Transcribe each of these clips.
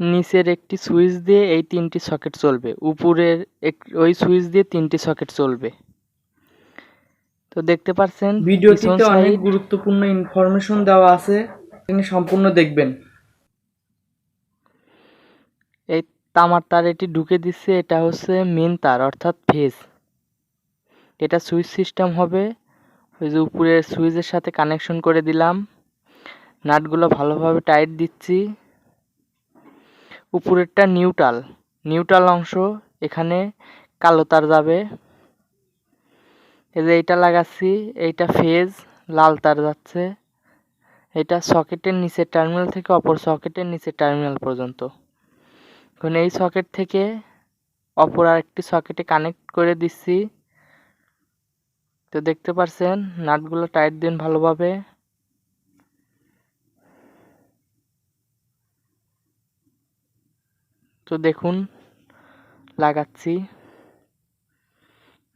নিচের একটি সুইচ দিয়ে এই 3টি সকেট চলবে, উপরের ওই সুইচ দিয়ে 3টি সকেট চলবে। তো দেখতে পাচ্ছেন ভিডিওটিতে অনেক গুরুত্বপূর্ণ ইনফরমেশন দেওয়া আছে, তিনি সম্পূর্ণ দেখবেন। এই তামার তার এটি ঢুকে দিচ্ছে, এটা হচ্ছে মেন তার অর্থাৎ ফেজ। এটা সুইচ সিস্টেম হবে, ওই যে উপরের সুইচের সাথে কানেকশন করে দিলাম। নাটগুলো ভালোভাবে টাইট দিচ্ছি। উপরেরটা নিউট্রাল অংশ, এখানে কালো তার যাবে। এই যে এইটা লাগাচ্ছি, এইটা ফেজ, লাল তার যাচ্ছে। এটা সকেটের নিচের টার্মিনাল থেকে অপর সকেটের নিচের টার্মিনাল পর্যন্ত। এখন এই সকেট থেকে অপর আরেকটি সকেটে কানেক্ট করে দিচ্ছি। তো দেখতে পাচ্ছেন নাটগুলো টাইট দিন ভালোভাবে। তো দেখুন লাগাচ্ছি,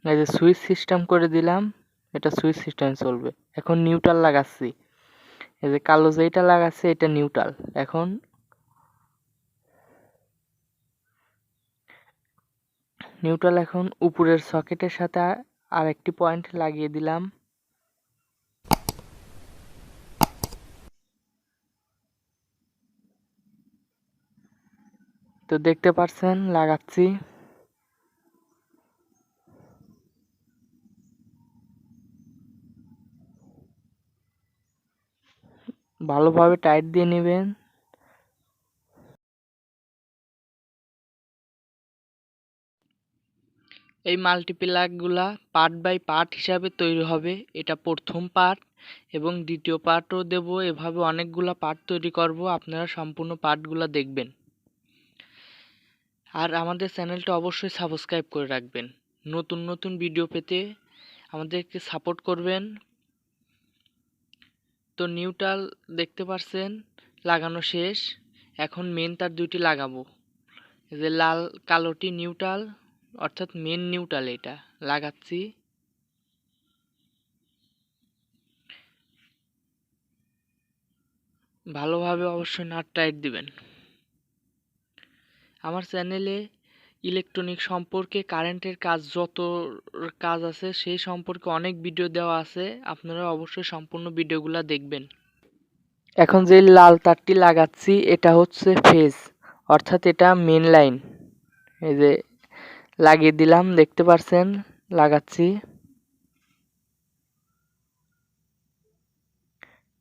এই যে সুইচ সিস্টেম করে দিলাম, এটা সুইচ সিস্টেম চলবে। এখন নিউট্রাল লাগাচ্ছি, এই যে কালো যেটা লাগাচ্ছে এটা নিউট্রাল। এখন উপরের সকেটের সাথে আরেকটি পয়েন্ট লাগিয়ে দিলাম। তো দেখতে পাচ্ছেন লাগাচ্ছি। ভালোভাবে টাইট দিয়ে নেবেন। এই মাল্টিপ্লাগগুলা পার্ট বাই পার্ট হিসাবে তৈরি হবে। এটা প্রথম পার্ট এবং দ্বিতীয় পার্টও দেব। এভাবে অনেকগুলা পার্ট তৈরি করব, আপনারা সম্পূর্ণ পার্টগুলো দেখবেন। আর আমাদের চ্যানেলটা অবশ্যই সাবস্ক্রাইব করে রাখবেন। নতুন নতুন ভিডিও পেতে আমাদেরকে সাপোর্ট করবেন। তো নিউট্রাল দেখতে পাচ্ছেন লাগানো শেষ। এখন মেন তার দুইটি লাগাবো। এই যে লাল কালোটি নিউট্রাল অর্থাৎ মেন নিউট্রাল, এটা লাগাচ্ছি। ভালোভাবে অবশ্যই নাট টাইট দিবেন। আমার চ্যানেলে ইলেকট্রনিক সম্পর্কে কারেন্টের কাজ যত কাজ আছে সেই সম্পর্কে অনেক ভিডিও দেওয়া আছে, আপনারা অবশ্যই সম্পূর্ণ ভিডিওগুলো দেখবেন। এখন যে লাল তারটি লাগাচ্ছি এটা হচ্ছে ফেজ অর্থাৎ এটা মেন লাইন। এই যে লাগিয়ে দিলাম, দেখতে পাচ্ছেন লাগাচ্ছি।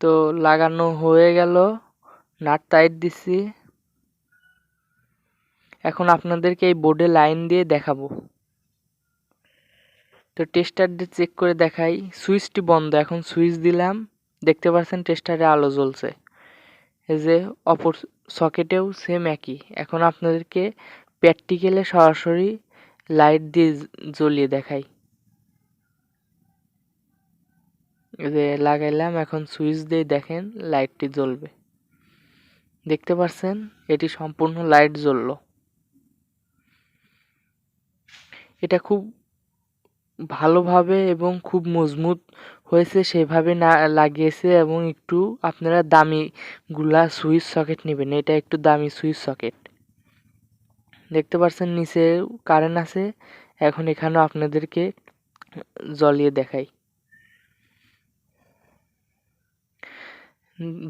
তো লাগানো হয়ে গেল, নাট টাইট দিচ্ছি। এখন আপনাদেরকে এই বোর্ডে লাইন দিয়ে দেখাবো। তো টেস্টার দিয়ে চেক করে দেখাই। সুইচটি বন্ধ, এখন সুইচ দিলাম, দেখতে পাচ্ছেন টেস্টারে আলো জ্বলছে। এই যে অপর সকেটেও সেম একই। এখন আপনাদেরকে প্র্যাকটিক্যালে সরাসরি লাইট দিয়ে জ্বলিয়ে দেখাই। এই যে লাগাইলাম, এখন সুইচ দিয়ে দেখেন লাইটটি জ্বলবে। দেখতে পাচ্ছেন এটি সম্পূর্ণ লাইট জ্বললো। এটা খুব ভালোভাবে এবং খুব মজবুত হয়েছে, সেভাবে না লাগিয়েছে। এবং একটু আপনারা দামি গুলা সুইচ সকেট নেবেন, এটা একটু দামি সুইচ সকেট। দেখতে পাচ্ছেন নিচে কারেন্ট আছে। এখন এখানেও আপনাদেরকে জ্বলিয়ে দেখাই।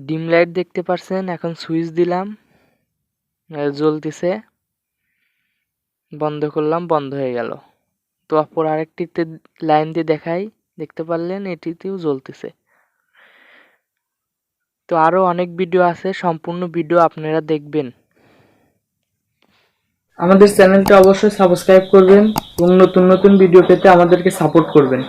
ডিম লাইট দেখতে পাচ্ছেন, এখন সুইচ দিলাম, জ্বলতেছে, বন্ধ করলাম, বন্ধ হয়ে গেল। তো অপর আরেকটিতে লাইন দিয়ে দেখাই, দেখতে পারলেন এটিতেও জ্বলতেছে। তো আরো অনেক ভিডিও আছে, সম্পূর্ণ ভিডিও আপনারা দেখবেন। আমাদের চ্যানেলটা অবশ্যই সাবস্ক্রাইব করবেন এবং নতুন নতুন ভিডিও পেতে আমাদেরকে সাপোর্ট করবেন।